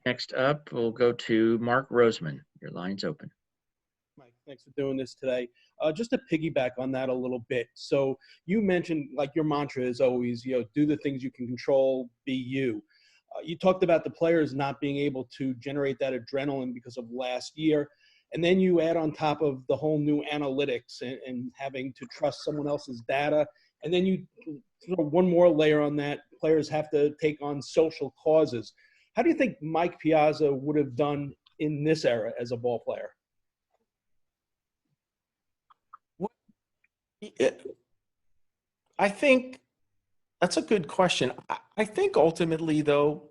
Next up, we'll go to Mark Roseman. Your line's open. Mike, thanks for doing this today. Just to piggyback on that a little bit. So you mentioned, like, your mantra is always, do the things you can control, be you. You talked about the players not being able to generate that adrenaline because of last year. And then you add on top of the whole new analytics and having to trust someone else's data. And then you throw one more layer on that. Players have to take on social causes. How do you think Mike Piazza would have done in this era as a ball player? I think that's a good question. I think ultimately, though,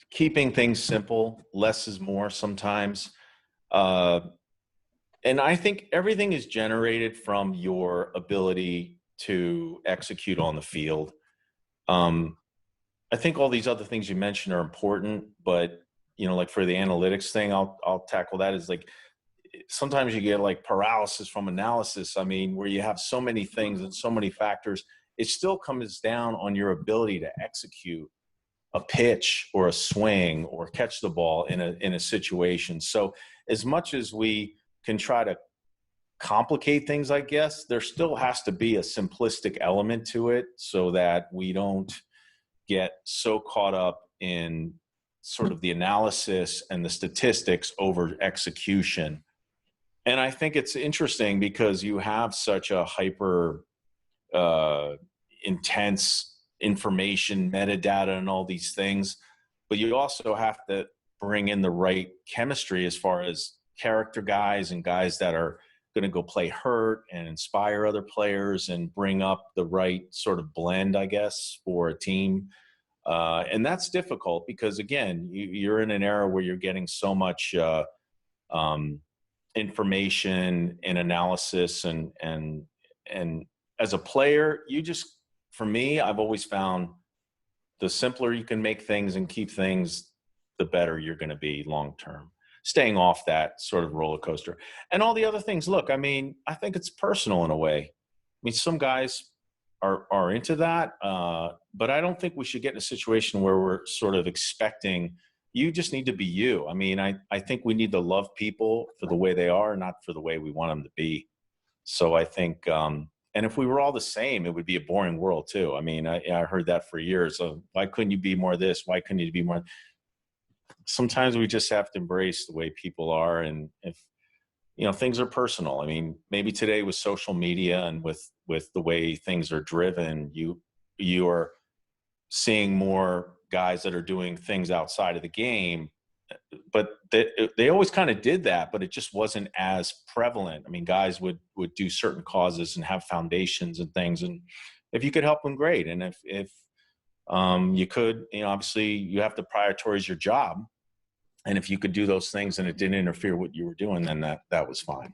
keeping things simple, less is more sometimes. And I think everything is generated from your ability to execute on the field. I think all these other things you mentioned are important, but like for the analytics thing, I'll tackle that. Is like, sometimes you get like paralysis from analysis. I mean, where you have so many things and so many factors, it still comes down on your ability to execute a pitch or a swing or catch the ball in a situation. So as much as we can try to complicate things, I guess, there still has to be a simplistic element to it so that we don't get so caught up in sort of the analysis and the statistics over execution. And I think it's interesting because you have such a hyper intense information, metadata, and all these things, but you also have to bring in the right chemistry as far as character guys and guys that are going to go play hurt and inspire other players and bring up the right sort of blend, I guess, for a team. And that's difficult because, again, you're in an era where you're getting so much information and analysis, and as a player, for me, I've always found the simpler you can make things and keep things, the better you're going to be long term, staying off that sort of roller coaster. And all the other things, look, I mean, I think it's personal in a way. I mean, some guys are into that, but I don't think we should get in a situation where we're sort of expecting you just need to be you. I mean, I think we need to love people for the way they are, not for the way we want them to be. So I think, and if we were all the same, it would be a boring world too. I mean, I heard that for years. So why couldn't you be more this? Why couldn't you be more? Sometimes we just have to embrace the way people are. And if, things are personal. I mean, maybe today with social media and with the way things are driven, you are seeing more guys that are doing things outside of the game, but they always kind of did that, but it just wasn't as prevalent. I mean, guys would do certain causes and have foundations and things, and if you could help them, great. And if you could, obviously you have to prioritize your job, and if you could do those things and it didn't interfere with what you were doing, then that was fine.